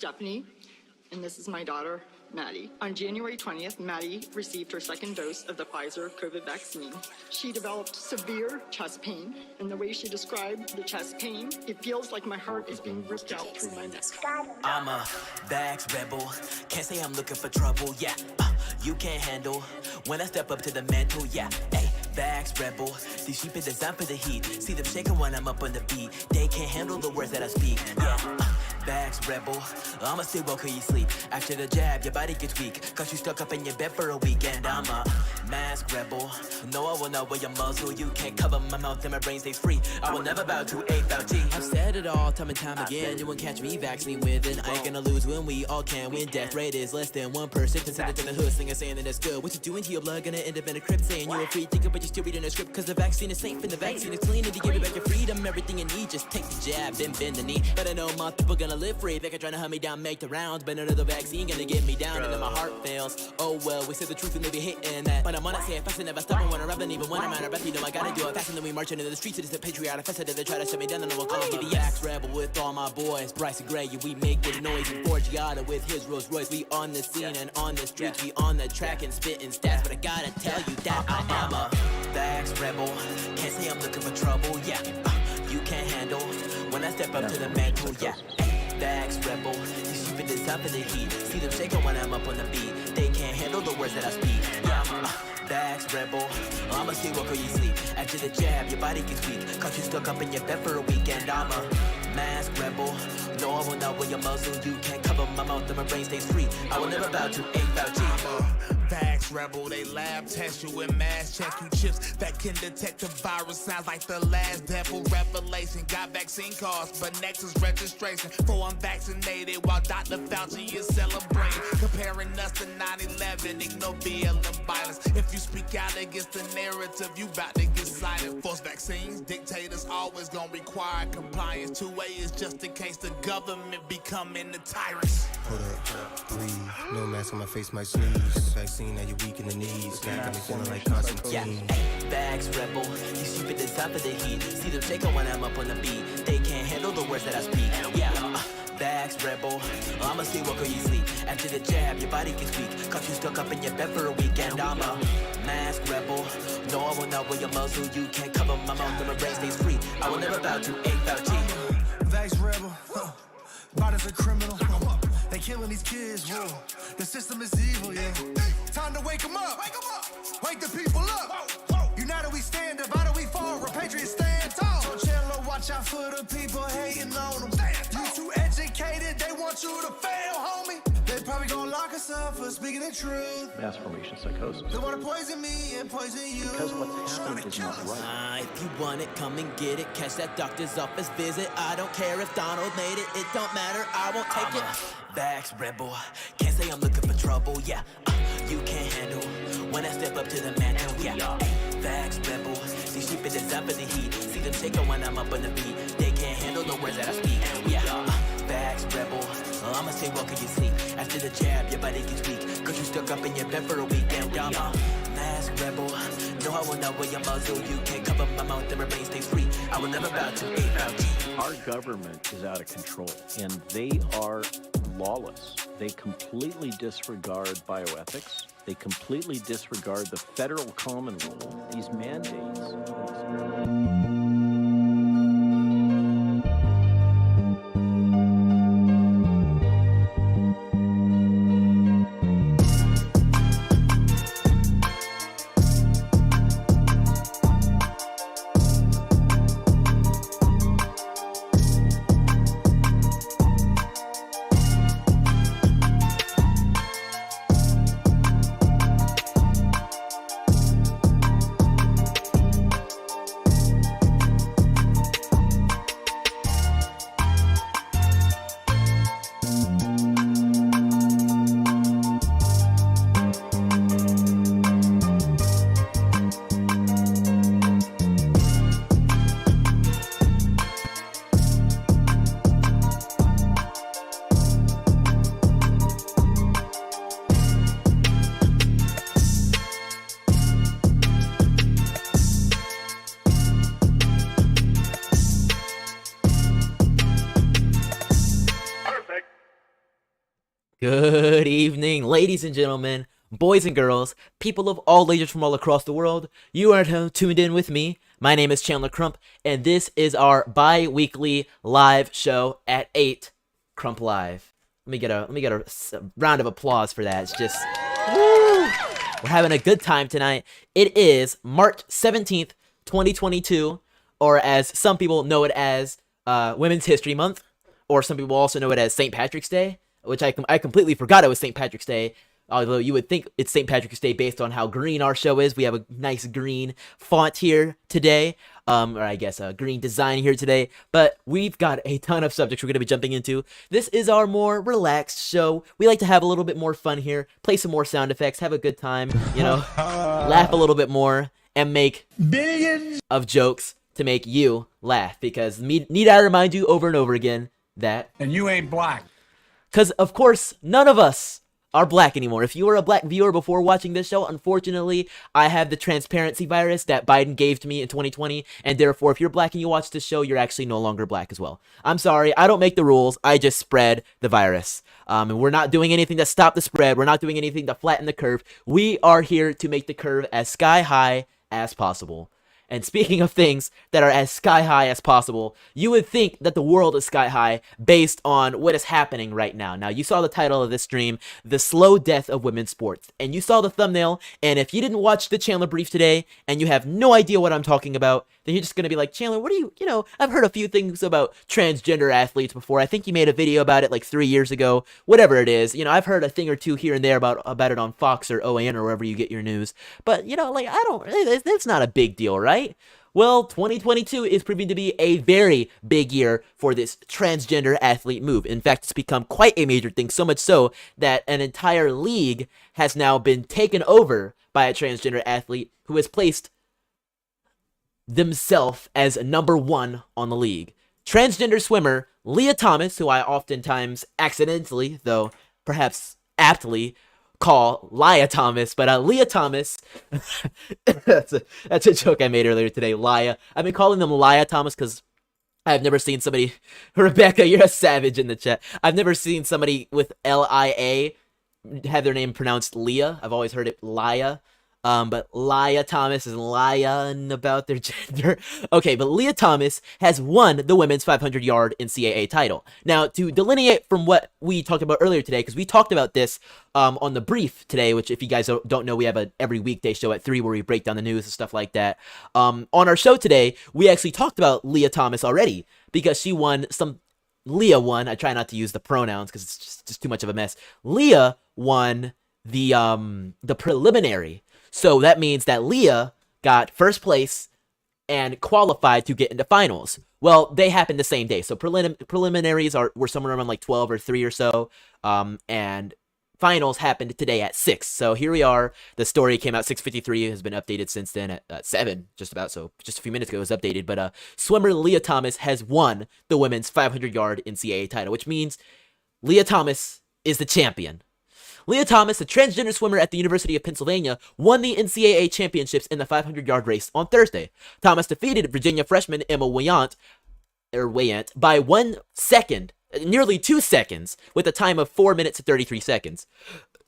Stephanie, and this is my daughter, Maddie. On January 20th, Maddie received her second dose of the Pfizer COVID vaccine. She developed severe chest pain, and the way she described the chest pain, it feels like my heart is being ripped out through my neck. I'm a vax rebel, can't say I'm looking for trouble, yeah. You can't handle when I step up to the mantle, yeah. Ay, vax rebel, these sheep are designed for the heat. See them shaking when I'm up on the beat. They can't handle the words that I speak, yeah. Vax rebel, I'ma stay woke till you sleep. After the jab, your body gets weak, cause you stuck up in your bed for a weekend. I'm a mask rebel, no I will not wear your muzzle. You can't cover my mouth and my brain stays free. I will never bow to a bounty. I've said it all time and time again. You won't catch me vaccine with it. I ain't gonna lose when we all can win. Death rate is less than 1%. Consider to the hood singer saying that it's good. What you doing to your blood? Gonna end up in a crypt saying you're a free thinker, but you're still reading a script. Cause the vaccine is safe and the vaccine is clean. And to give you back your freedom, everything you need, just take the jab, then bend the knee. But I know my people gonna live free. They can try to hunt me down, make the rounds, but none of the vaccine gonna get me down. And then my heart fails. Oh well, we say the truth and they be hating that. But I'm on it, say it fast and never stop. And when I rap, and even when I'm out of breath, you know I gotta do it fast. And then we marching into the streets. It is a patriotic fest. They try to shut me down, and I will call me the Axe Rebel with all my boys. Bryce and Gray, yeah, we make good noise. And Forgiata with his Rolls Royce. We on the scene and on the streets. We on the track and spitting stats. But I gotta tell you that I am a vax rebel. Can't say I'm looking for trouble, yeah. You can't handle when I step up to the mantle, yeah. Vax rebel, these sheep are designed for the heat. See them shaking when I'm up on the beat. They can't handle the words that I speak, yeah. Vax rebel, I'ma stay woke till you sleep. After the jab, your body gets weak, cause you stuck up in your bed for a weekend. I'm a mask rebel, no I will not wear your muzzle. You can't cover my mouth and my brain stays free. I will never bow to a bounty. Vax rebel, they lab test you and mass check you chips that can detect the virus. Sounds like the last devil revelation. Got vaccine cards, but next is registration for unvaccinated, while Dr. Fauci is celebrating, comparing us to 9/11. Ignore BLM violence. If you speak out against the narrative, you bout to get silent. Forced vaccines, dictators always gonna require compliance. 2A is just in case the government becoming the tyrants. Hold up, breathe. No mask on my face, might sneeze. Vaccine, now you're weak in the knees. Got me feeling like Constantine. Yeah, vax rebel, these sheep are designed for the heat. See them shaking when I'm up on the beat. They can't handle the words that I speak. Yeah, vax rebel, I'ma stay woke till you sleep. After the jab, your body gets weak, cause you stuck up in your bed for a weekend. I'm a mask rebel, no I will not wear your muzzle. You can't cover my mouth and my brain stays free. I will never bow to a bounty. Vax rebel, body's a criminal. They killing these kids, whoa. The system is evil, yeah. Time to wake them up. Wake the people up. United we stand, divided we fall. Repatriate stand tall. So Chandler, watch out for the people hating on them. You too educated, they want you to fail, homie. They probably gonna lock us up for speaking the truth. Mass formation psychosis. They wanna poison me and poison you. Because what's happening is not right. If you want it, come and get it. Catch that doctor's office visit. I don't care if Donald made it. It don't matter, I won't take it. Vax rebel, can't say I'm looking for trouble, yeah. You can't handle when I step up to the mantle, yeah. Vax rebel, these sheep are designed for the heat. See them shaking when I'm up on the beat. They can't handle the words that I speak, yeah. Vax rebel, I'ma stay woke till you sleep. After the jab, your body gets weak, cause you stuck up in your bed for a weekend. I'm a mask rebel, no I will not wear your muzzle. You can't cover my mouth and my brain stays free. I will never bow to a bounty. Our government is out of control, and they are lawless. They completely disregard bioethics. They completely disregard the federal common rule. These mandates. Good evening, ladies and gentlemen, boys and girls, people of all ages from all across the world. You are tuned in with me. My name is Chandler Crump, and this is our bi-weekly live show at 8, Crump Live. Let me get a round of applause for that. It's just, woo! We're having a good time tonight. It is March 17th, 2022, or as some people know it as Women's History Month, or some people also know it as St. Patrick's Day, which I completely forgot it was St. Patrick's Day, although you would think it's St. Patrick's Day based on how green our show is. We have a nice green font here today, or I guess a green design here today, but we've got a ton of subjects we're going to be jumping into. This is our more relaxed show. We like to have a little bit more fun here, play some more sound effects, have a good time, laugh a little bit more, and make billions of jokes to make you laugh, because need I remind you over and over again that... And you ain't black. Because, of course, none of us are black anymore. If you were a black viewer before watching this show, unfortunately, I have the transparency virus that Biden gave to me in 2020, and therefore, if you're black and you watch this show, you're actually no longer black as well. I'm sorry, I don't make the rules, I just spread the virus. And we're not doing anything to stop the spread, we're not doing anything to flatten the curve. We are here to make the curve as sky high as possible. And speaking of things that are as sky high as possible, you would think that the world is sky high based on what is happening right now. Now, you saw the title of this stream, The Slow Death of Women's Sports. And you saw the thumbnail, and if you didn't watch the Chandler Brief today, and you have no idea what I'm talking about, then you're just going to be like, Chandler, what are you, I've heard a few things about transgender athletes before. I think you made a video about it like 3 years ago, whatever it is. I've heard a thing or two here and there about it on Fox or OAN or wherever you get your news. But, it's not a big deal, right? Well, 2022 is proving to be a very big year for this transgender athlete move. In fact, it's become quite a major thing, so much so that an entire league has now been taken over by a transgender athlete who has placed themselves as number one on the league. Transgender swimmer Leah Thomas, who I oftentimes accidentally, though perhaps aptly, call Lia Thomas, but Leah Thomas, that's a joke I made earlier today, Lia. I've been calling them Lia Thomas because I've never seen somebody, Rebecca, you're a savage in the chat. I've never seen somebody with Lia have their name pronounced Leah. I've always heard it Lia. But Lia Thomas is lying about their gender. Okay, but Leah Thomas has won the women's 500-yard NCAA title. Now, to delineate from what we talked about earlier today, because we talked about this on the brief today, which if you guys don't know, we have a every weekday show at 3 where we break down the news and stuff like that. On our show today, we actually talked about Leah Thomas already, because she won Leah won, I try not to use the pronouns because it's just too much of a mess. Leah won the preliminary. So that means that Leah got first place and qualified to get into finals. Well, they happened the same day. So preliminaries were somewhere around like 12 or 3 or so. And finals happened today at 6. So here we are. The story came out 6:53. Has been updated since then at 7, just about. So just a few minutes ago it was updated. But swimmer Leah Thomas has won the women's 500-yard NCAA title, which means Leah Thomas is the champion. Leah Thomas, a transgender swimmer at the University of Pennsylvania, won the NCAA championships in the 500-yard race on Thursday. Thomas defeated Virginia freshman Emma Weyant by 1 second, nearly 2 seconds, with a time of 4 minutes and 33 seconds.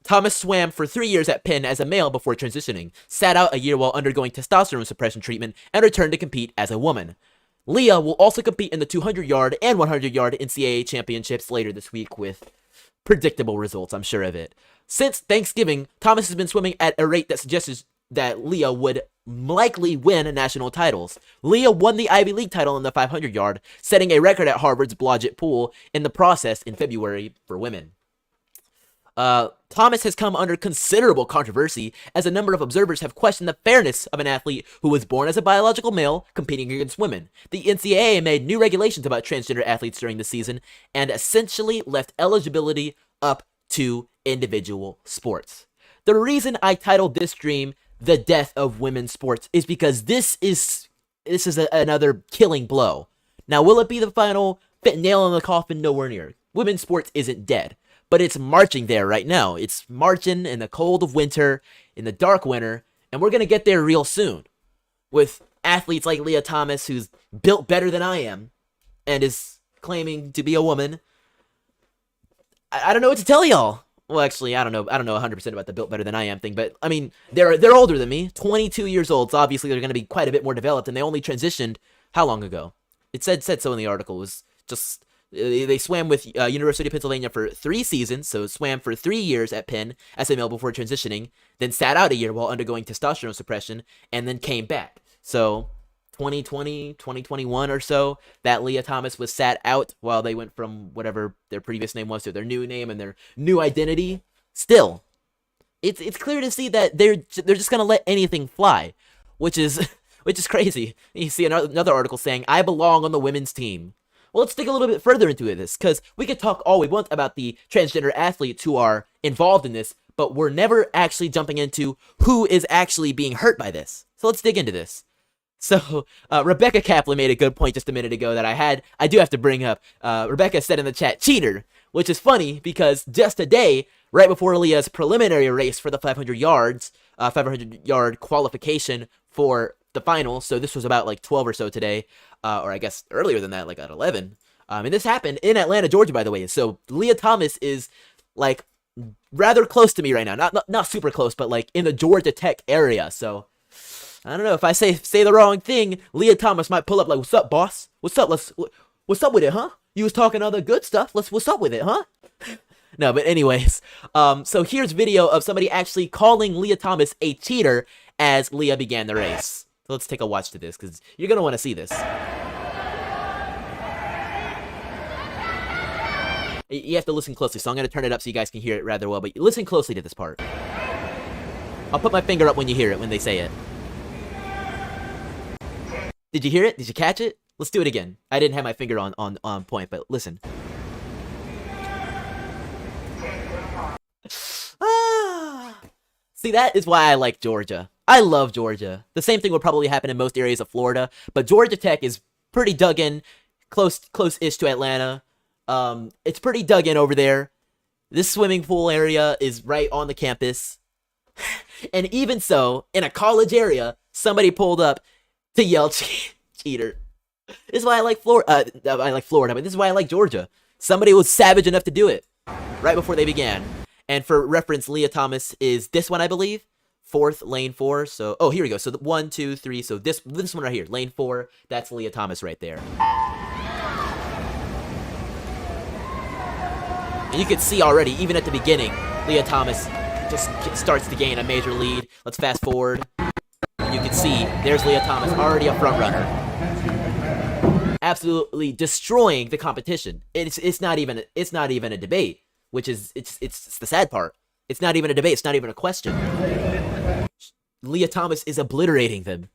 Thomas swam for 3 years at Penn as a male before transitioning, sat out a year while undergoing testosterone suppression treatment, and returned to compete as a woman. Leah will also compete in the 200-yard and 100-yard NCAA championships later this week with predictable results, I'm sure of it. Since Thanksgiving, Thomas has been swimming at a rate that suggests that Leah would likely win national titles. Leah won the Ivy League title in the 500-yard, setting a record at Harvard's Blodgett Pool in the process in February for women. Thomas has come under considerable controversy as a number of observers have questioned the fairness of an athlete who was born as a biological male competing against women. The NCAA made new regulations about transgender athletes during the season and essentially left eligibility up to individual sports. The reason I titled this stream The Death of Women's Sports is because this is another killing blow. Now, will it be the final nail in the coffin? Nowhere near. Women's sports isn't dead, but it's marching there right now. It's marching in the cold of winter, in the dark winter, and we're going to get there real soon. With athletes like Leah Thomas, who's built better than I am, and is claiming to be a woman. I don't know what to tell y'all. Well, actually, I don't know 100% about the built better than I am thing, but I mean, they're older than me, 22 years old. So obviously, they're going to be quite a bit more developed, and they only transitioned how long ago? It said so in the article. It was just they swam with University of Pennsylvania for 3 seasons, so swam for 3 years at Penn as a male before transitioning, then sat out a year while undergoing testosterone suppression, and then came back. So 2020, 2021 or so, that Leah Thomas was sat out while they went from whatever their previous name was to their new name and their new identity. Still, it's clear to see that they're just gonna let anything fly, which is crazy. You see another article saying, "I belong on the women's team." Well, let's dig a little bit further into this, because we could talk all we want about the transgender athletes who are involved in this, but we're never actually jumping into who is actually being hurt by this. So let's dig into this. So, Rebecca Kaplan made a good point just a minute ago that I do have to bring up. Rebecca said in the chat, cheater, which is funny because just today, right before Leah's preliminary race for the 500 yard qualification for the final, so this was about like 12 or so today, or I guess earlier than that, like at 11. And this happened in Atlanta, Georgia, by the way. So Leah Thomas is like rather close to me right now. Not super close, but like in the Georgia Tech area. So I don't know, if I say the wrong thing, Leah Thomas might pull up like, "What's up, boss? What's up? What's up with it, huh? You was talking all the good stuff. What's up with it, huh?" No, but anyways, so here's video of somebody actually calling Leah Thomas a cheater as Leah began the race. So let's take a watch to this, because you're going to want to see this. You have to listen closely, so I'm going to turn it up so you guys can hear it rather well, but listen closely to this part. I'll put my finger up when you hear it, when they say it. Did you hear it? Did you catch it? Let's do it again. I didn't have my finger on point, but listen. See, that is why I like Georgia. I love Georgia. The same thing would probably happen in most areas of Florida, but Georgia Tech is pretty dug in, close-ish to Atlanta. It's pretty dug in over there. This swimming pool area is right on the campus. And even so, in a college area, somebody pulled up to yell cheater. This is why I like Florida. But this is why I like Georgia. Somebody was savage enough to do it right before they began. And for reference, Leah Thomas is this one, I believe. 4th, lane 4. So, oh, here we go. So 1, 2, 3. So this one right here, lane 4. That's Leah Thomas right there. And you can see already, even at the beginning, Leah Thomas just starts to gain a major lead. Let's fast forward. And you can see, there's Leah Thomas, already a front runner. Absolutely destroying the competition. It's not even a debate, which is it's the sad part. It's not even a debate. It's not even a question. Leah Thomas is obliterating them,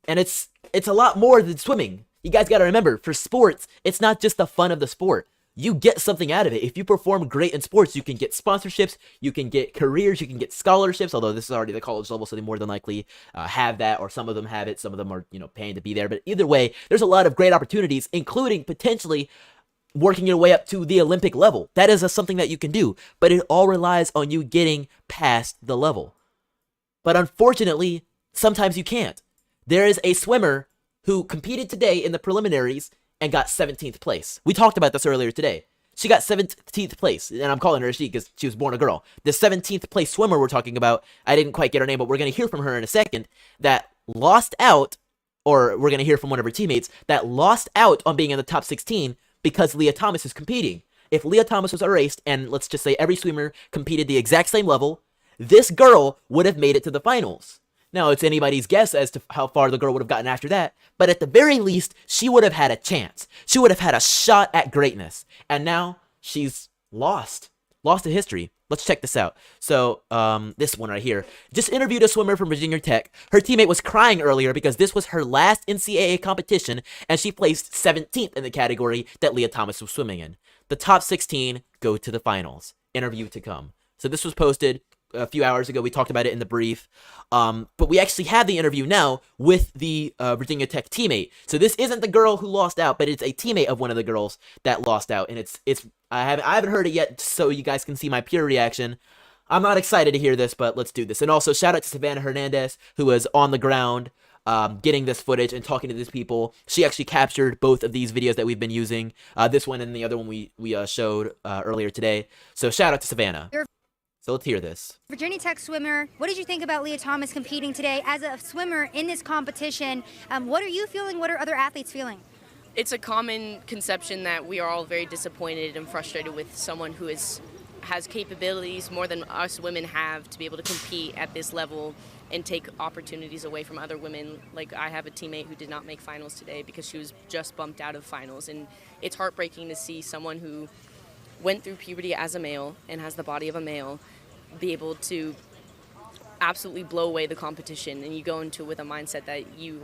and it's a lot more than swimming. You guys got to remember, for sports, it's not just the fun of the sport. You get something out of it. If you perform great in sports, you can get sponsorships, you can get careers, you can get scholarships, although this is already the college level, so they more than likely have that, or some of them have it, some of them are, paying to be there. But either way, there's a lot of great opportunities, including potentially working your way up to the Olympic level. That is something that you can do, but it all relies on you getting past the level. But unfortunately, sometimes you can't. There is a swimmer who competed today in the preliminaries and got 17th place. We talked about this earlier today. She got 17th place, and I'm calling her a she because she was born a girl. The 17th place swimmer we're talking about, I didn't quite get her name, but we're going to hear from her in a second, that lost out, or we're going to hear from one of her teammates, that lost out on being in the top 16 because Leah Thomas is competing. If Leah Thomas was erased, and let's just say every swimmer competed the exact same level, this girl would have made it to the finals. Now, it's anybody's guess as to how far the girl would have gotten after that, but at the very least, she would have had a chance. She would have had a shot at greatness. And now, she's lost. Lost to history. Let's check this out. So, this one right here. Just interviewed a swimmer from Virginia Tech. Her teammate was crying earlier because this was her last NCAA competition, and she placed 17th in the category that Leah Thomas was swimming in. The top 16 go to the finals. Interview to come. So this was posted a few hours ago. We talked about it in the brief, but we actually have the interview now with the Virginia Tech teammate. So this isn't the girl who lost out, but it's a teammate of one of the girls that lost out, and it's I haven't heard it yet, so you guys can see my pure reaction. I'm not excited to hear this, but let's do this. And also shout out to Savannah Hernandez, who was on the ground getting this footage and talking to these people. She actually captured both of these videos that we've been using, this one and the other one we showed earlier today. So shout out to Savannah. So let's hear this. Virginia Tech swimmer, what did you think about Leah Thomas competing today as a swimmer in this competition? What are you feeling? What are other athletes feeling? It's a common conception that we are all very disappointed and frustrated with someone who has capabilities more than us women have to be able to compete at this level and take opportunities away from other women. Like, I have a teammate who did not make finals today because she was just bumped out of finals, and it's heartbreaking to see someone who went through puberty as a male and has the body of a male be able to absolutely blow away the competition, and you go into it with a mindset that you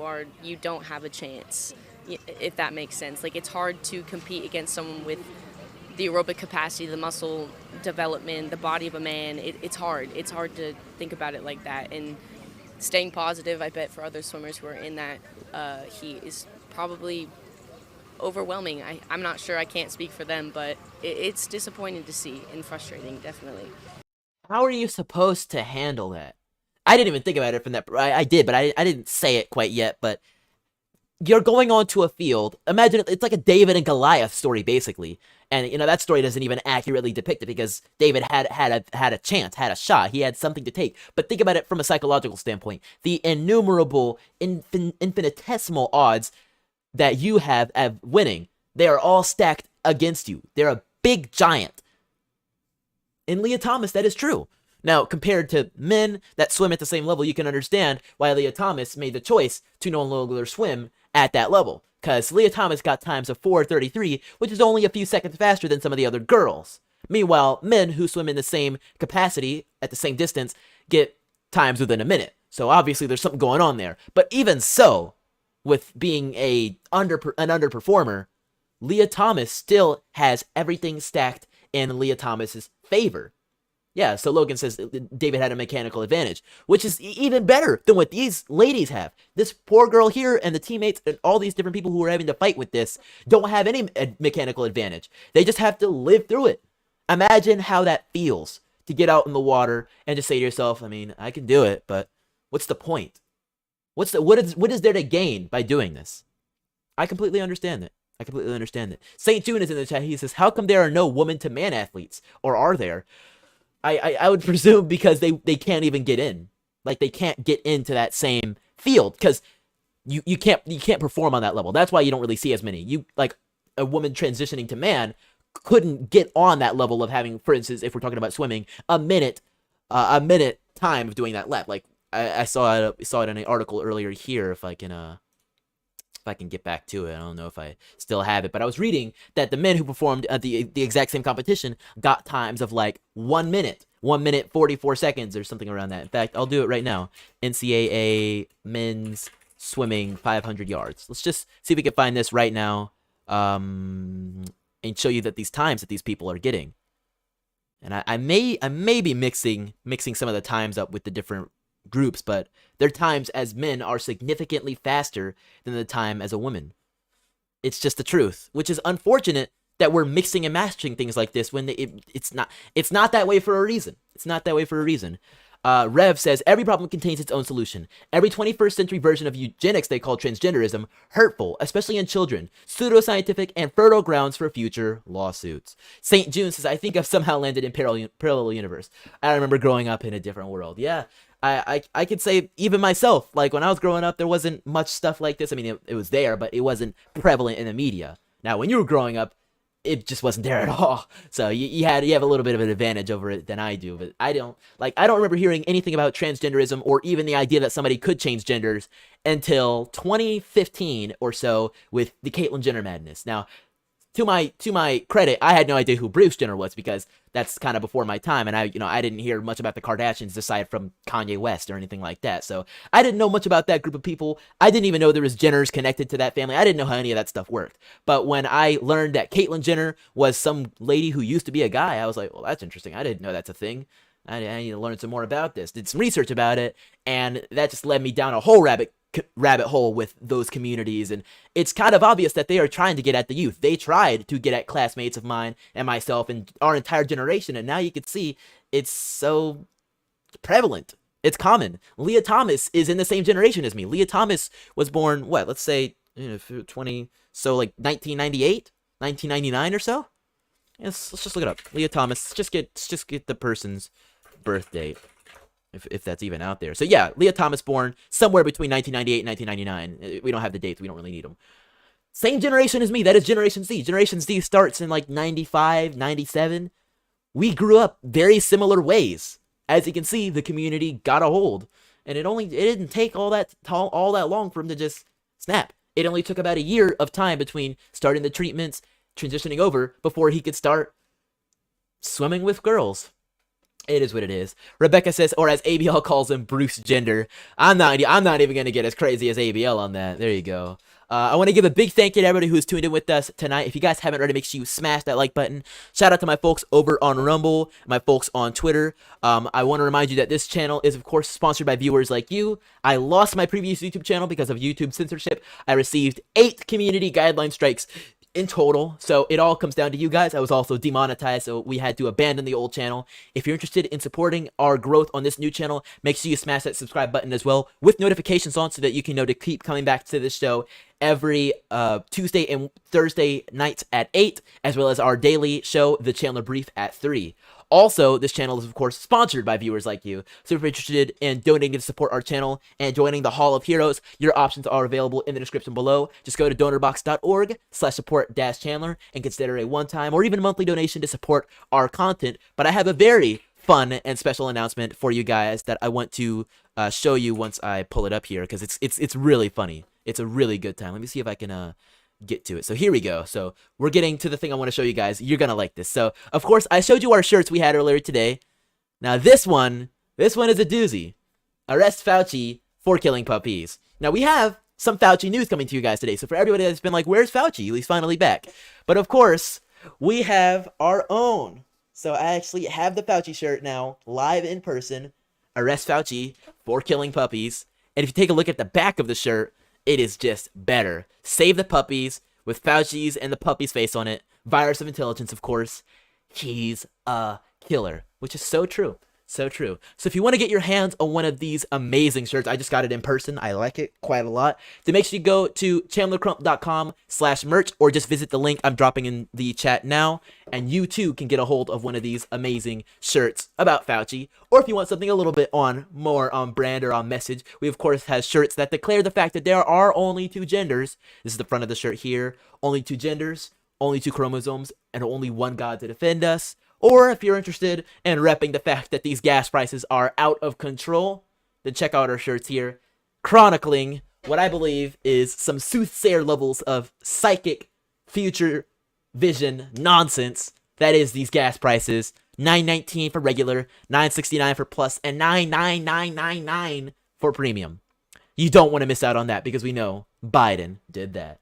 don't have a chance, if that makes sense. Like, it's hard to compete against someone with the aerobic capacity, the muscle development, the body of a man. It's hard to think about it like that, and staying positive, I bet, for other swimmers who are in that heat is probably overwhelming. I'm not sure, I can't speak for them, but it's disappointing to see and frustrating, definitely. How are you supposed to handle that? I didn't even think about it from that. I did, but I didn't say it quite yet. But you're going onto a field. Imagine it's like a David and Goliath story, basically. And that story doesn't even accurately depict it because David had a chance, had a shot. He had something to take. But think about it from a psychological standpoint. The innumerable, infinitesimal odds that you have of winning, they are all stacked against you. They're a big giant. In Leah Thomas, that is true. Now, compared to men that swim at the same level, you can understand why Leah Thomas made the choice to no longer swim at that level. Because Leah Thomas got times of 4:33, which is only a few seconds faster than some of the other girls. Meanwhile, men who swim in the same capacity, at the same distance, get times within a minute. So obviously there's something going on there. But even so, with being an underperformer, Leah Thomas still has everything stacked in Leah Thomas's favor. Yeah, so Logan says David had a mechanical advantage, which is even better than what these ladies have. This poor girl here and the teammates and all these different people who are having to fight with this don't have any mechanical advantage. They just have to live through it. Imagine how that feels to get out in the water and just say to yourself, I mean, I can do it, but what's the point? What is there to gain by doing this? I completely understand it. St. June is in the chat. He says, how come there are no woman-to-man athletes? Or are there? I would presume because they can't even get in. Like, they can't get into that same field because you can't perform on that level. That's why you don't really see as many. You, like, a woman transitioning to man couldn't get on that level of having, for instance, if we're talking about swimming, a minute time of doing that lap. Like, I saw it in an article earlier here. If I can get back to it. I don't know if I still have it, but I was reading that the men who performed at the exact same competition got times of like 1 minute, 44 seconds or something around that. In fact, I'll do it right now. NCAA men's swimming 500 yards. Let's just see if we can find this right now, and show you that these times that these people are getting. And I may be mixing some of the times up with the different groups, but their times as men are significantly faster than the time as a woman. It's just the truth, which is unfortunate that we're mixing and matching things like this when it's not that way for a reason. It's not that way for a reason. Rev says, every problem contains its own solution. Every 21st century version of eugenics they call transgenderism hurtful, especially in children, pseudoscientific, and fertile grounds for future lawsuits. St. June says, I think I've somehow landed in parallel universe. I remember growing up in a different world. Yeah, I could say even myself, like when I was growing up, there wasn't much stuff like this. I mean, it was there, but it wasn't prevalent in the media. Now, when you were growing up, it just wasn't there at all. So you have a little bit of an advantage over it than I do. But I don't remember hearing anything about transgenderism or even the idea that somebody could change genders until 2015 or so with the Caitlyn Jenner madness. Now, to my credit, I had no idea who Bruce Jenner was because that's kind of before my time, and I didn't hear much about the Kardashians aside from Kanye West or anything like that. So I didn't know much about that group of people. I didn't even know there was Jenners connected to that family. I didn't know how any of that stuff worked. But when I learned that Caitlyn Jenner was some lady who used to be a guy, I was like, well, that's interesting. I didn't know that's a thing. I need to learn some more about this. Did some research about it, and that just led me down a whole rabbit hole with those communities. And it's kind of obvious that they are trying to get at the youth. They tried to get at classmates of mine and myself and our entire generation, and now you can see it's so prevalent. It's common. Leah Thomas is in the same generation as me. Leah Thomas was born, let's say 20, so like 1998, 1999 or so. Yes, let's just look it up. Leah Thomas. Let's just get the person's birth date, if that's even out there. So yeah, Leah Thomas born somewhere between 1998 and 1999. We don't have the dates. We don't really need them. Same generation as me. That is Generation Z. Generation Z starts in like 95, 97. We grew up very similar ways. As you can see, the community got a hold. And it didn't take all that long for him to just snap. It only took about a year of time between starting the treatments, transitioning over, before he could start swimming with girls. It is what it is. Rebecca says, or as ABL calls him, Bruce Gender. I'm not even going to get as crazy as ABL on that. There you go. I want to give a big thank you to everybody who's tuned in with us tonight. If you guys haven't already, make sure you smash that like button. Shout out to my folks over on Rumble, my folks on Twitter. I want to remind you that this channel is, of course, sponsored by viewers like you. I lost my previous YouTube channel because of YouTube censorship. I received 8 community guideline strikes in total, so it all comes down to you guys. I was also demonetized, so we had to abandon the old channel. If you're interested in supporting our growth on this new channel, make sure you smash that subscribe button as well with notifications on, so that you can know to keep coming back to this show every Tuesday and Thursday nights at 8, as well as our daily show, The Chandler Brief, at 3. Also, this channel is, of course, sponsored by viewers like you. So if you're interested in donating to support our channel and joining the Hall of Heroes, your options are available in the description below. Just go to donorbox.org/support-Chandler and consider a one-time or even monthly donation to support our content. But I have a very fun and special announcement for you guys that I want to show you once I pull it up here, because it's really funny. It's a really good time. Let me see if I can get to it. So here we go. So we're getting to the thing I want to show you guys. You're gonna like this. So of course I showed you our shirts we had earlier today. Now this one is a doozy. Arrest Fauci for killing puppies. Now we have some Fauci news coming to you guys today. So for everybody that's been like, where's Fauci? He's finally back. But of course we have our own. So I actually have the Fauci shirt now, live in person. Arrest Fauci for killing puppies. And if you take a look at the back of the shirt, it is just better. Save the puppies, with Fauci's and the puppy's face on it. Virus of intelligence, of course. He's a killer, which is so true. So true. So if you want to get your hands on one of these amazing shirts, I just got it in person. I like it quite a lot. To make sure you go to chandlercrump.com/merch, or just visit the link I'm dropping in the chat now, and you too can get a hold of one of these amazing shirts about Fauci. Or if you want something a little bit more on brand or on message, we of course have shirts that declare the fact that there are only 2 genders. This is the front of the shirt here. Only 2 genders, only 2 chromosomes, and only one God to defend us. Or if you're interested in repping the fact that these gas prices are out of control, then check out our shirts here, chronicling what I believe is some soothsayer levels of psychic future vision nonsense. That is these gas prices. $9.19 for regular, $9.69 for plus, and $9.9999 for premium. You don't want to miss out on that, because we know Biden did that.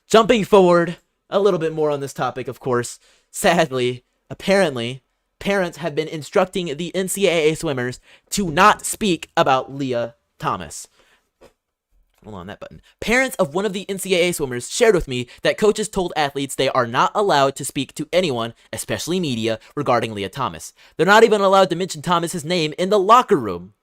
Jumping forward a little bit more on this topic, of course, sadly, apparently, parents have been instructing the NCAA swimmers to not speak about Leah Thomas. Hold on, that button. Parents of one of the NCAA swimmers shared with me that coaches told athletes they are not allowed to speak to anyone, especially media, regarding Leah Thomas. They're not even allowed to mention Thomas's name in the locker room.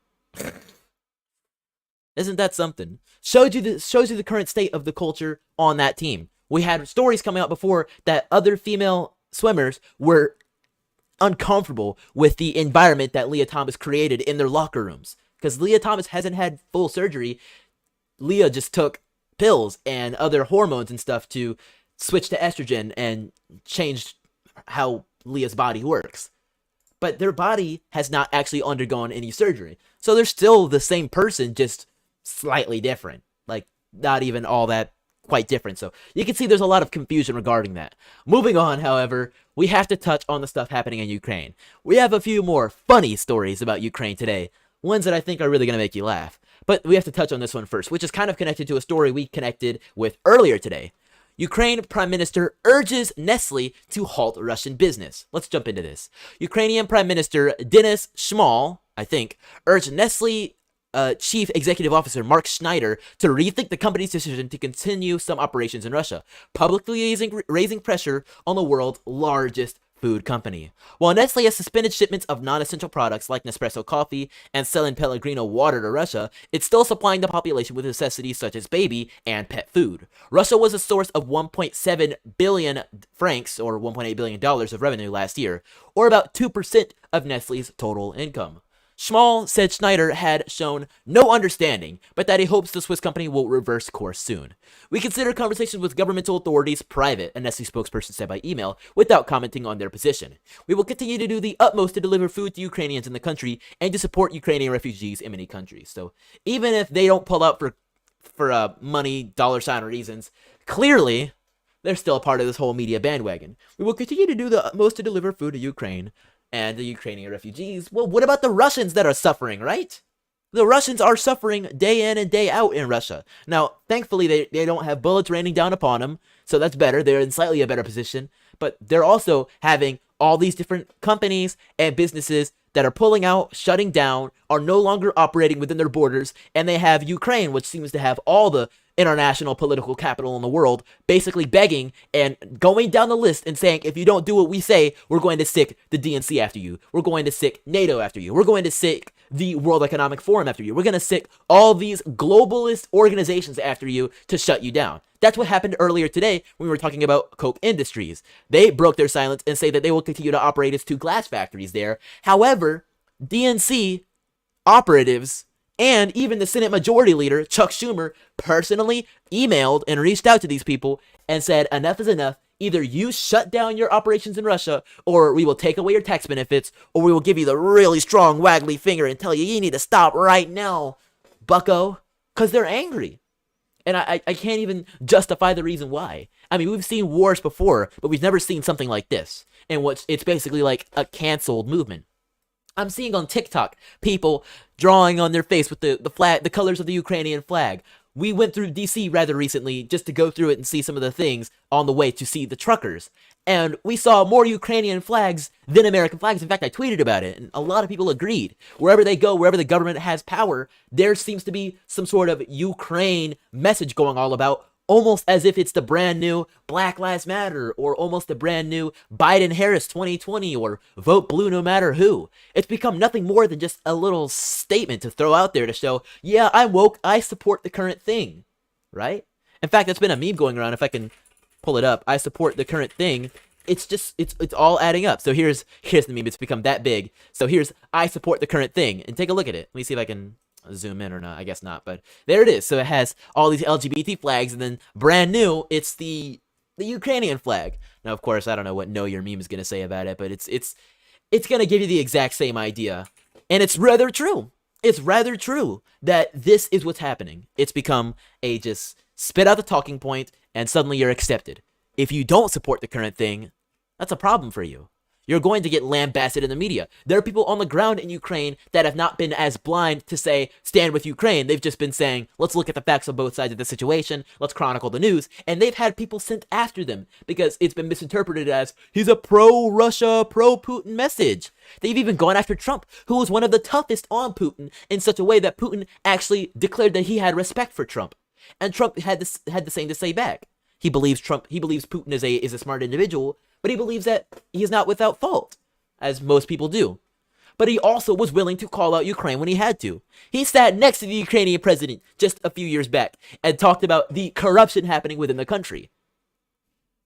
Isn't that something? Shows you the current state of the culture on that team. We had stories coming out before that other female swimmers were uncomfortable with the environment that Leah Thomas created in their locker rooms, because Leah Thomas hasn't had full surgery. Leah just took pills and other hormones and stuff to switch to estrogen and changed how Leah's body works. But their body has not actually undergone any surgery. So they're still the same person, just slightly different. Like, not even all that quite different. So you can see there's a lot of confusion regarding that. Moving on, however, we have to touch on the stuff happening in Ukraine. We have a few more funny stories about Ukraine today. Ones that I think are really going to make you laugh. But we have to touch on this one first, which is kind of connected to a story we connected with earlier today. Ukraine Prime Minister urges Nestle to halt Russian business. Let's jump into this. Ukrainian Prime Minister Denis Shmyhal, I think, urged Nestle Chief Executive Officer Mark Schneider to rethink the company's decision to continue some operations in Russia, publicly raising pressure on the world's largest food company. While Nestle has suspended shipments of non-essential products like Nespresso coffee and selling Pellegrino water to Russia, it's still supplying the population with necessities such as baby and pet food. Russia was a source of 1.7 billion francs, or $1.8 billion of revenue last year, or about 2% of Nestle's total income. Schmal said Schneider had shown no understanding, but that he hopes the Swiss company will reverse course soon. We consider conversations with governmental authorities private, a Nestle spokesperson said by email, without commenting on their position. We will continue to do the utmost to deliver food to Ukrainians in the country and to support Ukrainian refugees in many countries. So even if they don't pull out for money, dollar sign reasons, clearly they're still a part of this whole media bandwagon. We will continue to do the utmost to deliver food to Ukraine and the Ukrainian refugees. Well, what about the Russians that are suffering, right? The Russians are suffering day in and day out in Russia. Now, thankfully, they don't have bullets raining down upon them, so that's better. They're in slightly a better position. But they're also having all these different companies and businesses that are pulling out, shutting down, are no longer operating within their borders, and they have Ukraine, which seems to have all the international political capital in the world, basically begging and going down the list and saying, if you don't do what we say, we're going to sick the DNC after you. We're going to sick NATO after you. We're going to sick the World Economic Forum after you. We're going to sick all these globalist organizations after you to shut you down. That's what happened earlier today when we were talking about Koch Industries. They broke their silence and say that they will continue to operate as 2 glass factories there. However, DNC operatives and even the Senate Majority Leader, Chuck Schumer, personally emailed and reached out to these people and said, enough is enough. Either you shut down your operations in Russia, or we will take away your tax benefits, or we will give you the really strong waggly finger and tell you, you need to stop right now, bucko. Because they're angry. And I can't even justify the reason why. I mean, we've seen wars before, but we've never seen something like this. And it's basically like a canceled movement. I'm seeing on TikTok people drawing on their face with the flag, the colors of the Ukrainian flag. We went through DC rather recently just to go through it and see some of the things on the way to see the truckers. And we saw more Ukrainian flags than American flags. In fact, I tweeted about it, and a lot of people agreed. Wherever they go, wherever the government has power, there seems to be some sort of Ukraine message going all about, almost as if it's the brand new Black Lives Matter, or almost the brand new Biden-Harris 2020, or vote blue no matter who. It's become nothing more than just a little statement to throw out there to show, yeah, I'm woke, I support the current thing, right? In fact, that's been a meme going around. If I can pull it up, I support the current thing. It's just, it's all adding up. So here's the meme. It's become that big. So here's, I support the current thing. And take a look at it. Let me see if I can zoom in or not. I guess not, but there it is. So it has all these LGBT flags, and then brand new, it's the Ukrainian flag. Now, of course, I don't know what Know Your Meme is going to say about it, but it's going to give you the exact same idea. And it's rather true. It's rather true that this is what's happening. It's become a just spit out the talking point, and suddenly you're accepted. If you don't support the current thing, that's a problem for you. You're going to get lambasted in the media. There are people on the ground in Ukraine that have not been as blind to say, stand with Ukraine. They've just been saying, let's look at the facts on both sides of the situation. Let's chronicle the news. And they've had people sent after them because it's been misinterpreted as, he's a pro-Russia, pro-Putin message. They've even gone after Trump, who was one of the toughest on Putin, in such a way that Putin actually declared that he had respect for Trump. And Trump had the same to say back. He believes Putin is a smart individual, but he believes that he's not without fault, as most people do. But he also was willing to call out Ukraine when he had to. He sat next to the Ukrainian president just a few years back and talked about the corruption happening within the country.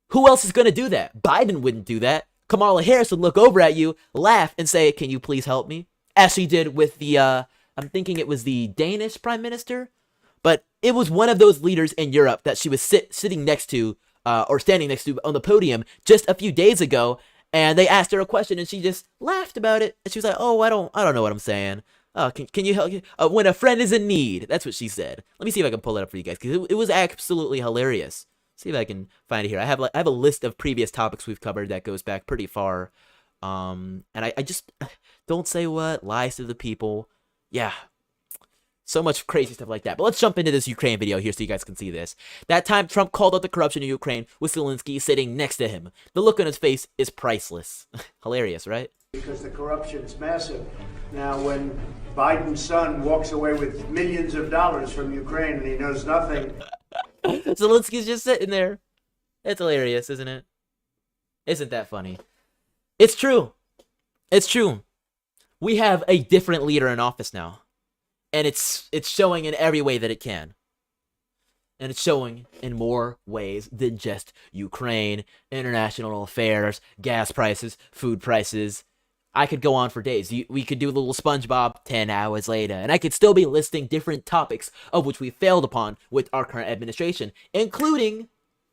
Who else is going to do that? Biden wouldn't do that. Kamala Harris would look over at you, laugh, and say, can you please help me? As she did with the, I'm thinking it was the Danish prime minister, but it was one of those leaders in Europe that she was sitting next to, or standing next to on the podium just a few days ago, and they asked her a question, and she just laughed about it, and she was like, "Oh, I don't know what I'm saying. Can you help? When a friend is in need," that's what she said. Let me see if I can pull it up for you guys, because it was absolutely hilarious. See if I can find it here. I have a list of previous topics we've covered that goes back pretty far, and I just don't say what, lies to the people, yeah. So much crazy stuff like that. But let's jump into this Ukraine video here so you guys can see this. That time Trump called out the corruption in Ukraine with Zelensky sitting next to him. The look on his face is priceless. Hilarious, right? Because the corruption is massive. Now, when Biden's son walks away with millions of dollars from Ukraine and he knows nothing. Zelensky's just sitting there. It's hilarious, isn't it? Isn't that funny? It's true. It's true. We have a different leader in office now. And it's showing in every way that it can. And it's showing in more ways than just Ukraine, international affairs, gas prices, food prices, I could go on for days. We could do a little SpongeBob 10 hours later, and I could still be listing different topics of which we failed upon with our current administration, including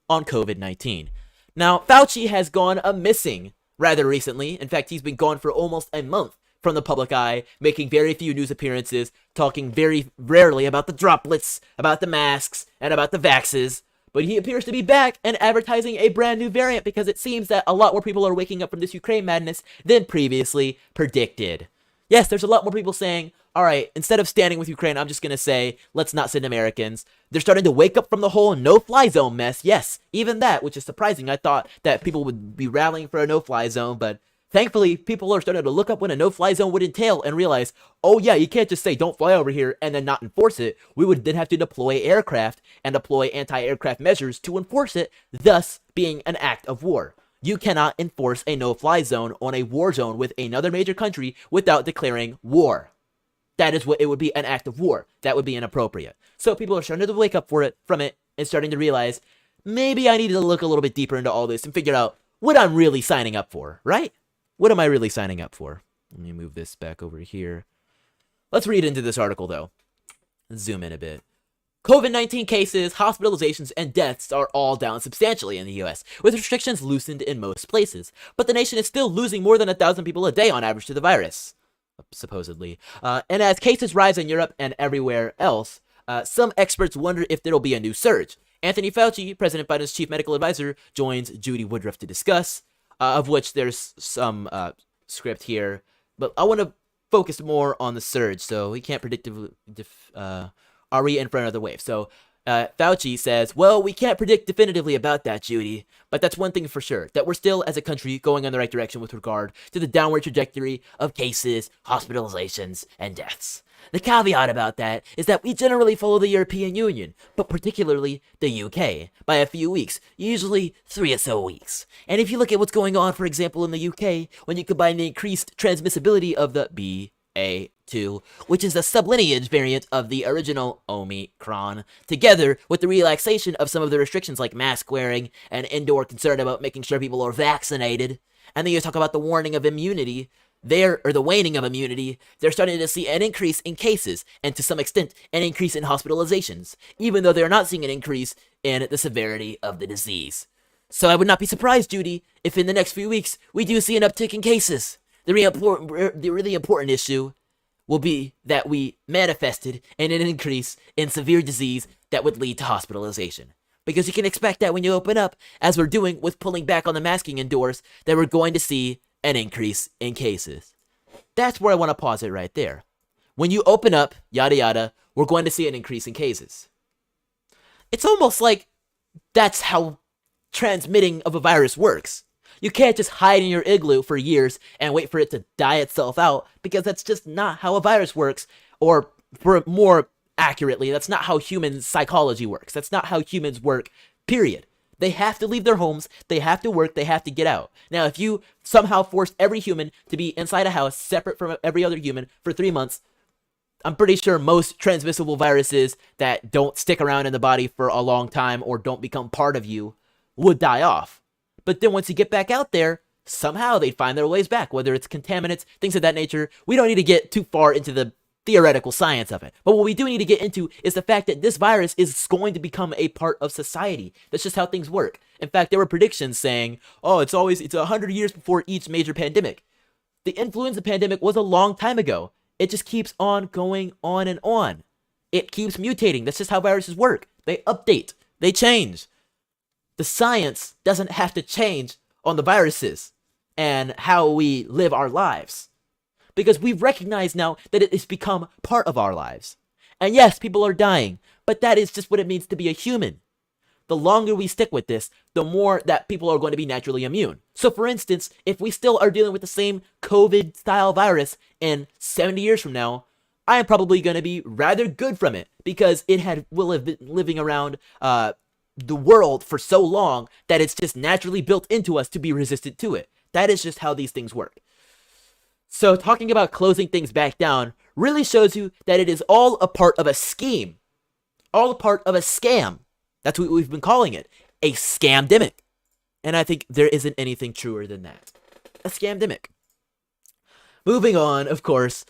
on COVID-19. Now, Fauci has gone missing rather recently. In fact, he's been gone for almost a month from the public eye, making very few news appearances, talking very rarely about the droplets, about the masks, and about the vaxes. But he appears to be back and advertising a brand new variant because it seems that a lot more people are waking up from this Ukraine madness than previously predicted. Yes, there's a lot more people saying, all right, instead of standing with Ukraine, I'm just going to say, let's not send Americans. They're starting to wake up from the whole no-fly zone mess. Yes, even that, which is surprising. I thought that people would be rallying for a no-fly zone, but thankfully, people are starting to look up what a no-fly zone would entail and realize, oh yeah, you can't just say don't fly over here and then not enforce it. We would then have to deploy aircraft and deploy anti-aircraft measures to enforce it, thus being an act of war. You cannot enforce a no-fly zone on a war zone with another major country without declaring war. That is what it would be, an act of war. That would be inappropriate. So people are starting to wake up from it and starting to realize, maybe I need to look a little bit deeper into all this and figure out what I'm really signing up for, right? What am I really signing up for? Let me move this back over here. Let's read into this article, though. Let's zoom in a bit. COVID-19 cases, hospitalizations, and deaths are all down substantially in the U.S., with restrictions loosened in most places. But the nation is still losing more than 1,000 people a day on average to the virus, supposedly. And as cases rise in Europe and everywhere else, some experts wonder if there'll be a new surge. Anthony Fauci, President Biden's chief medical advisor, joins Judy Woodruff to discuss, of which there's some script here. But I want to focus more on the surge, so we can't predict are we in for another wave? So Fauci says, well, we can't predict definitively about that, Judy, but that's one thing for sure, that we're still, as a country, going in the right direction with regard to the downward trajectory of cases, hospitalizations, and deaths. The caveat about that is that we generally follow the European Union, but particularly the UK, by a few weeks, usually 3 or so weeks. And if you look at what's going on, for example, in the UK, when you combine the increased transmissibility of the BA2, which is a sublineage variant of the original Omicron, together with the relaxation of some of the restrictions like mask wearing and indoor concern about making sure people are vaccinated, and then you talk about the warning of immunity, the waning of immunity, they're starting to see an increase in cases, and to some extent, an increase in hospitalizations, even though they're not seeing an increase in the severity of the disease. So I would not be surprised, Judy, if in the next few weeks, we do see an uptick in cases. The really important issue will be that we manifested an increase in severe disease that would lead to hospitalization. Because you can expect that when you open up, as we're doing with pulling back on the masking indoors, that we're going to see an increase in cases. That's where I want to pause it right there. When you open up, yada yada, we're going to see an increase in cases. It's almost like that's how transmitting of a virus works. You can't just hide in your igloo for years and wait for it to die itself out, because that's just not how a virus works, or for more accurately, that's not how human psychology works. That's not how humans work, period. They have to leave their homes, they have to work, they have to get out. Now, if you somehow forced every human to be inside a house separate from every other human for 3 months, I'm pretty sure most transmissible viruses that don't stick around in the body for a long time or don't become part of you would die off. But then once you get back out there, somehow they'd find their ways back, whether it's contaminants, things of that nature. We don't need to get too far into the theoretical science of it. But what we do need to get into is the fact that this virus is going to become a part of society. That's just how things work. In fact, there were predictions saying, oh, it's 100 years before each major pandemic. The influenza pandemic was a long time ago. It just keeps on going on and on. It keeps mutating. That's just how viruses work. They update. They change. The science doesn't have to change on the viruses and how we live our lives. Because we've recognized now that it has become part of our lives. And yes, people are dying, but that is just what it means to be a human. The longer we stick with this, the more that people are going to be naturally immune. So for instance, if we still are dealing with the same COVID-style virus in 70 years from now, I am probably going to be rather good from it, because will have been living around the world for so long that it's just naturally built into us to be resistant to it. That is just how these things work. So talking about closing things back down really shows you that it is all a part of a scheme. All a part of a scam. That's what we've been calling it. A scamdemic. And I think there isn't anything truer than that. A scamdemic. moving on, of course,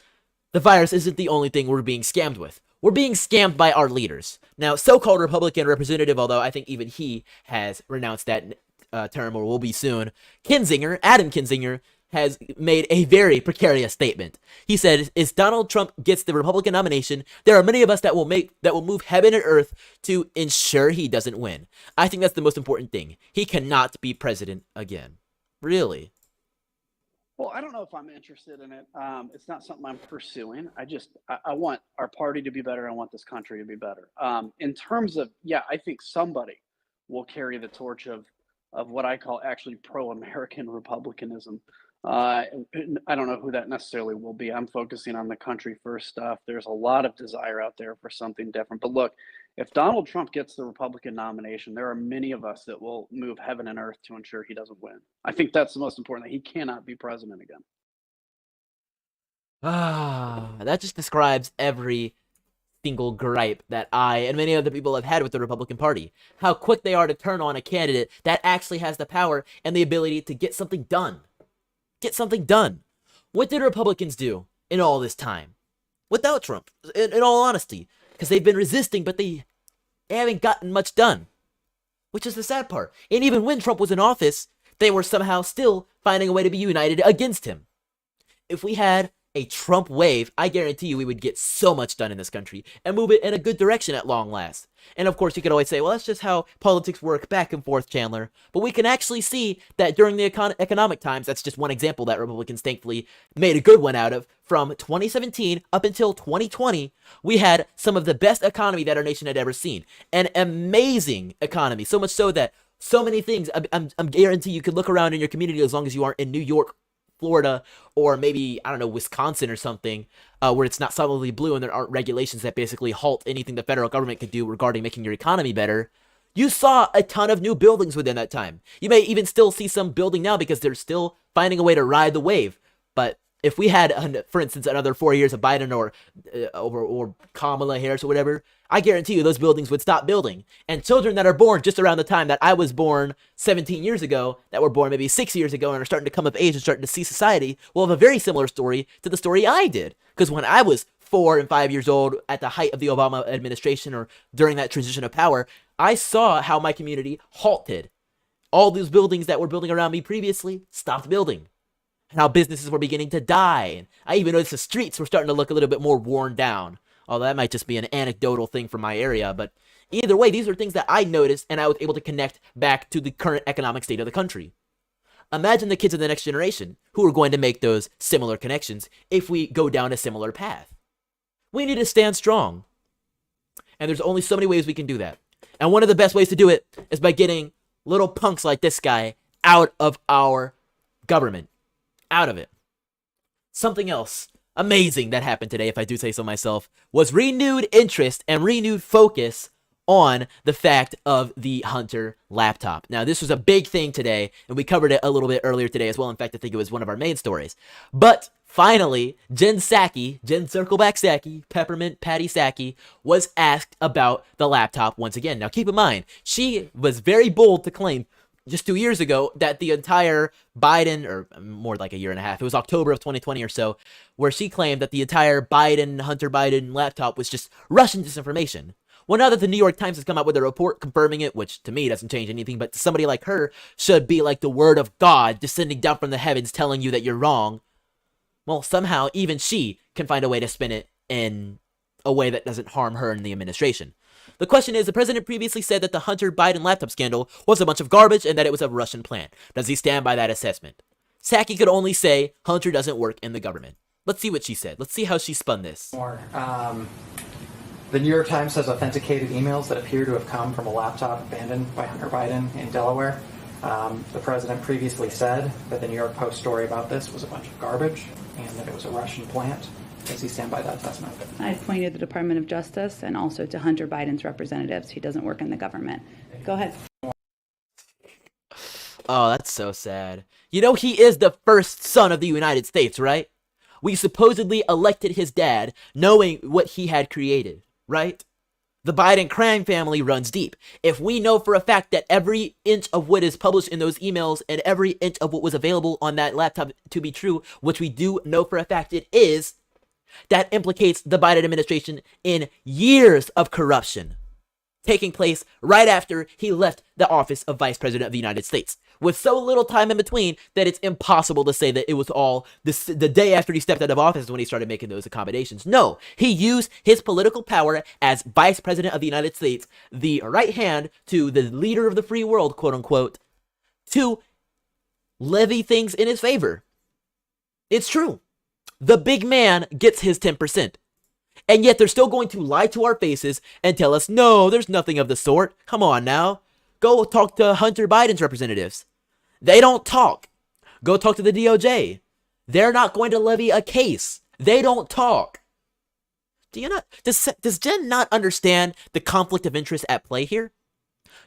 the virus isn't the only thing we're being scammed with. We're being scammed by our leaders. Now, so-called Republican representative, although I think even he has renounced that term or will be soon, Adam Kinzinger, has made a very precarious statement. He said, "If Donald Trump gets the Republican nomination, there are many of us that will move heaven and earth to ensure he doesn't win." I think that's the most important thing. He cannot be president again. Really? Well, I don't know if I'm interested in it. It's not something I'm pursuing. I want our party to be better. I want this country to be better. In terms of, yeah, I think somebody will carry the torch of what I call actually pro-American republicanism. I don't know who that necessarily will be. I'm focusing on the country first stuff. There's a lot of desire out there for something different. But look, if Donald Trump gets the Republican nomination, there are many of us that will move heaven and earth to ensure he doesn't win. I think that's the most important, that he cannot be president again. That just describes every single gripe that I and many other people have had with the Republican Party. How quick they are to turn on a candidate that actually has the power and the ability to get something done. Get something done. What did Republicans do in all this time? Without Trump, in all honesty. Because they've been resisting, but they haven't gotten much done. Which is the sad part. And even when Trump was in office, they were somehow still finding a way to be united against him. If we had a Trump wave, I guarantee you we would get so much done in this country and move it in a good direction at long last. And of course, you could always say, well, that's just how politics work back and forth, Chandler. But we can actually see that during the economic times, that's just one example that Republicans thankfully made a good one out of. From 2017 up until 2020, we had some of the best economy that our nation had ever seen. An amazing economy. So much so that so many things, I'm guarantee you could look around in your community as long as you aren't in New York, Florida, or maybe, I don't know, Wisconsin or something, where it's not solidly blue and there aren't regulations that basically halt anything the federal government could do regarding making your economy better. You saw a ton of new buildings within that time. You may even still see some building now because they're still finding a way to ride the wave. But if we had, for instance, another 4 years of Biden or Kamala Harris or whatever, I guarantee you those buildings would stop building. And children that are born just around the time that I was born 17 years ago, that were born maybe 6 years ago and are starting to come of age and starting to see society, will have a very similar story to the story I did. Because when I was 4 and 5 years old at the height of the Obama administration or during that transition of power, I saw how my community halted. All those buildings that were building around me previously stopped building. And how businesses were beginning to die. And I even noticed the streets were starting to look a little bit more worn down. Although that might just be an anecdotal thing from my area. But either way, these are things that I noticed and I was able to connect back to the current economic state of the country. Imagine the kids of the next generation who are going to make those similar connections if we go down a similar path. We need to stand strong. And there's only so many ways we can do that. And one of the best ways to do it is by getting little punks like this guy out of our government. Out of it. Something else amazing that happened today, if I do say so myself, was renewed interest and renewed focus on the fact of the Hunter laptop. Now, this was a big thing today, and we covered it a little bit earlier today as well. In fact, I think it was one of our main stories. But finally, Jen Circleback Psaki, Peppermint Patty Psaki, was asked about the laptop once again. Now, keep in mind, she was very bold to claim just 2 years ago that the entire Biden, or more like a year and a half, it was October of 2020 or so, where she claimed that the entire Hunter Biden laptop was just Russian disinformation. Well, now that the New York Times has come out with a report confirming it, which to me doesn't change anything, but to somebody like her should be like the word of God descending down from the heavens telling you that you're wrong. Well, somehow even she can find a way to spin it in a way that doesn't harm her and the administration. The question is, the president previously said that the Hunter Biden laptop scandal was a bunch of garbage and that it was a Russian plant. Does he stand by that assessment? Psaki could only say Hunter doesn't work in the government. Let's see what she said. Let's see how she spun this. The New York Times has authenticated emails that appear to have come from a laptop abandoned by Hunter Biden in Delaware. The president previously said that the New York Post story about this was a bunch of garbage and that it was a Russian plant. Does he stand by that assessment? I've pointed the Department of Justice and also to Hunter Biden's representatives. He doesn't work in the government. Go ahead. Oh, that's so sad. You know, he is the first son of the United States, right? We supposedly elected his dad knowing what he had created, right? The Biden crime family runs deep. If we know for a fact that every inch of what is published in those emails and every inch of what was available on that laptop to be true, which we do know for a fact it is, that implicates the Biden administration in years of corruption taking place right after he left the office of Vice President of the United States, with so little time in between that it's impossible to say that it was all the day after he stepped out of office when he started making those accommodations. No, he used his political power as Vice President of the United States, the right hand to the leader of the free world, quote unquote, to levy things in his favor. It's true. The big man gets his 10%. And yet they're still going to lie to our faces and tell us, no, there's nothing of the sort. Come on now. Go talk to Hunter Biden's representatives. They don't talk. Go talk to the DOJ. They're not going to levy a case. They don't talk. Does Jen not understand the conflict of interest at play here?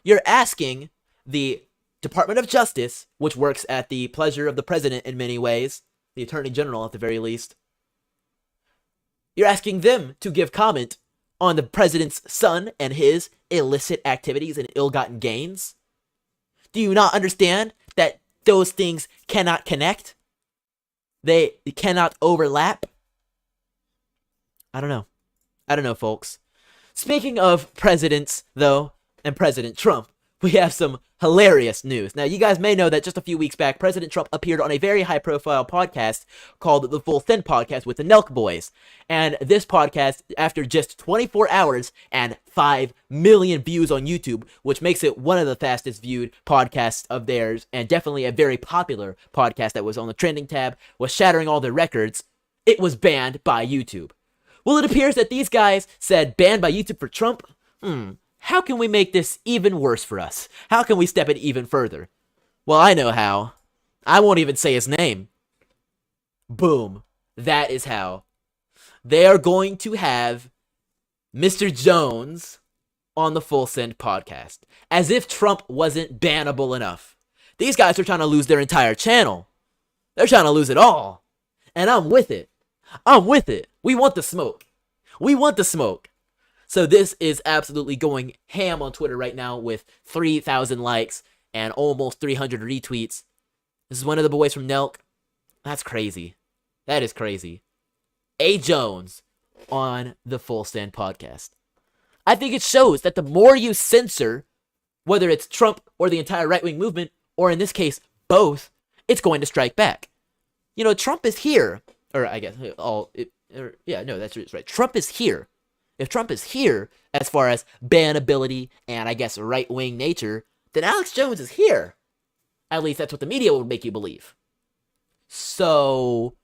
You're asking the Department of Justice, which works at the pleasure of the president in many ways, the Attorney General at the very least, you're asking them to give comment on the president's son and his illicit activities and ill-gotten gains? Do you not understand that those things cannot connect? They cannot overlap? I don't know, folks. Speaking of presidents, though, and President Trump, we have some hilarious news. Now, you guys may know that just a few weeks back, President Trump appeared on a very high-profile podcast called the Full Send Podcast with the Nelk Boys. And this podcast, after just 24 hours and 5 million views on YouTube, which makes it one of the fastest viewed podcasts of theirs, and definitely a very popular podcast that was on the trending tab, was shattering all their records, it was banned by YouTube. Well, it appears that these guys said banned by YouTube for Trump. How can we make this even worse for us? How can we step it even further? Well, I know how. I won't even say his name. Boom. That is how. They are going to have Mr. Jones on the Full Send podcast. As if Trump wasn't bannable enough. These guys are trying to lose their entire channel. They're trying to lose it all. And I'm with it. I'm with it. We want the smoke. We want the smoke. So this is absolutely going ham on Twitter right now with 3,000 likes and almost 300 retweets. This is one of the boys from Nelk. That's crazy. That is crazy. A. Jones on the Full Send podcast. I think it shows that the more you censor, whether it's Trump or the entire right-wing movement, or in this case, both, it's going to strike back. You know, Trump is here. Or I guess, that's right. Trump is here. If Trump is here, as far as bannability and, I guess, right-wing nature, then Alex Jones is here. At least that's what the media would make you believe. So,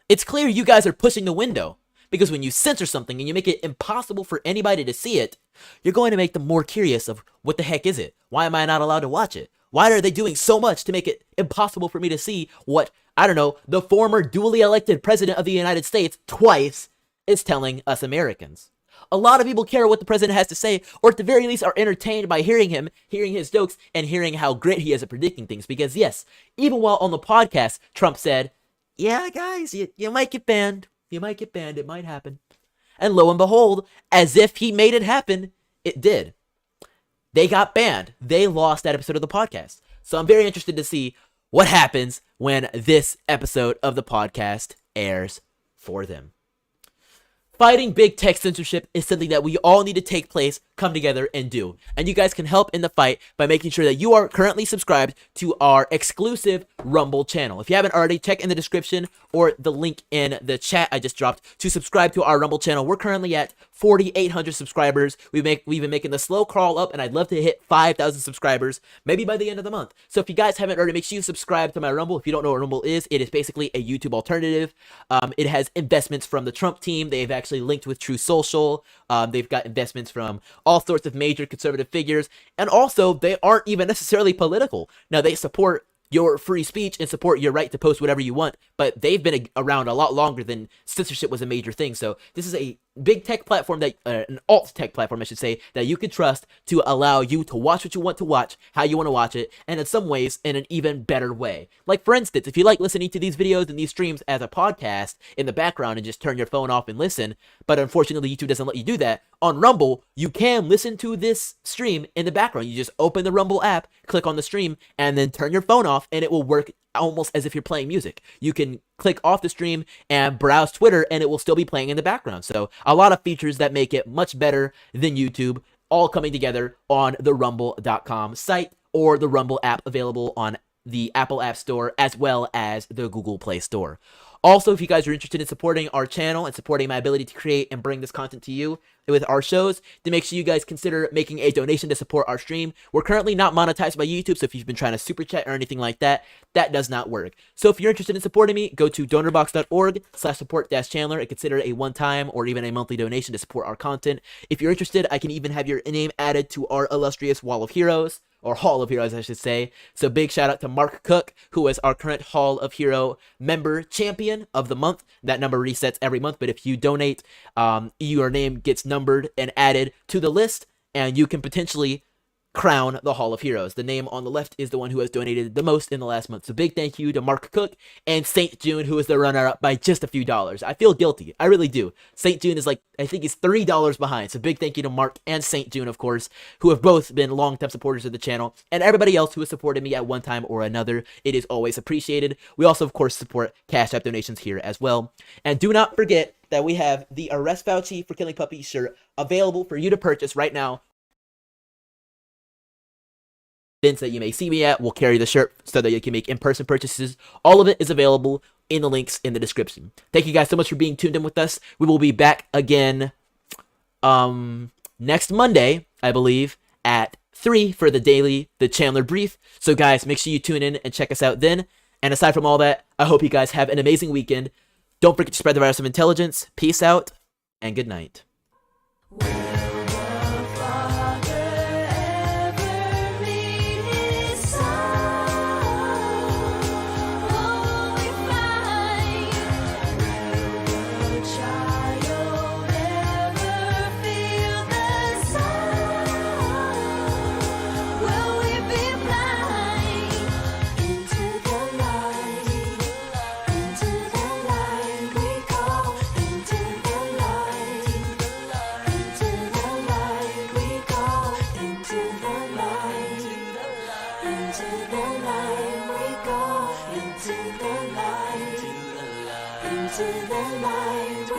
it's clear you guys are pushing the window. Because when you censor something and you make it impossible for anybody to see it, you're going to make them more curious of what the heck is it? Why am I not allowed to watch it? Why are they doing so much to make it impossible for me to see what, I don't know, the former duly elected president of the United States twice is telling us Americans? A lot of people care what the president has to say, or at the very least are entertained by hearing him, hearing his jokes, and hearing how great he is at predicting things. Because yes, even while on the podcast, Trump said, yeah, guys, you might get banned. You might get banned. It might happen. And lo and behold, as if he made it happen, it did. They got banned. They lost that episode of the podcast. So I'm very interested to see what happens when this episode of the podcast airs for them. Fighting big tech censorship is something that we all need to take place, come together, and do. And you guys can help in the fight by making sure that you are currently subscribed to our exclusive Rumble channel. If you haven't already, check in the description or the link in the chat I just dropped to subscribe to our Rumble channel. We're currently at 4,800 subscribers. We've been making the slow crawl up, and I'd love to hit 5,000 subscribers, maybe by the end of the month. So if you guys haven't already, make sure you subscribe to my Rumble. If you don't know what Rumble is, it is basically a YouTube alternative. It has investments from the Trump team. They've actually linked with True Social. They've got investments from all sorts of major conservative figures, and also they aren't even necessarily political. Now, they support your free speech and support your right to post whatever you want, but they've been around a lot longer than censorship was a major thing. So this is a big tech platform that an alt tech platform, I should say, that you can trust to allow you to watch what you want to watch, how you want to watch it, and in some ways in an even better way. Like for instance, if you like listening to these videos and these streams as a podcast in the background and just turn your phone off and listen, but unfortunately YouTube doesn't let you do that, on Rumble you can listen to this stream in the background. You just open the Rumble app, click on the stream, and then turn your phone off, and it will work almost as if you're playing music. You can click off the stream and browse Twitter, and it will still be playing in the background. So a lot of features that make it much better than YouTube, all coming together on the rumble.com site or the Rumble app, available on the Apple App Store as well as the Google Play Store. Also, if you guys are interested in supporting our channel and supporting my ability to create and bring this content to you with our shows, then make sure you guys consider making a donation to support our stream. We're currently not monetized by YouTube, so if you've been trying to super chat or anything like that, that does not work. So if you're interested in supporting me, go to donorbox.org/support-Chandler and consider a one-time or even a monthly donation to support our content. If you're interested, I can even have your name added to our illustrious Wall of Heroes, or Hall of Heroes, I should say. So big shout out to Mark Cook, who is our current Hall of Hero member champion of the month. That number resets every month, but if you donate, your name gets numbered and added to the list, and you can potentially crown the Hall of Heroes. The name on the left is the one who has donated the most in the last month. So big thank you to Mark Cook and St. June, who is the runner-up by just a few dollars. I feel guilty. I really do. St. June is like, I think he's $3 behind. So big thank you to Mark and St. June, of course, who have both been long-time supporters of the channel, and everybody else who has supported me at one time or another. It is always appreciated. We also, of course, support Cash App donations here as well. And do not forget that we have the Arrest Fauci for Killing Puppies shirt available for you to purchase right now. Events that you may see me at will carry the shirt so that you can make in-person purchases. All of it is available in the links in the description. Thank you guys so much for being tuned in with us. We will be back again next Monday, I believe, at 3 for the Chandler Brief. So guys, make sure you tune in and check us out then. And aside from all that, I hope you guys have an amazing weekend. Don't forget to spread the virus of intelligence. Peace out and good night.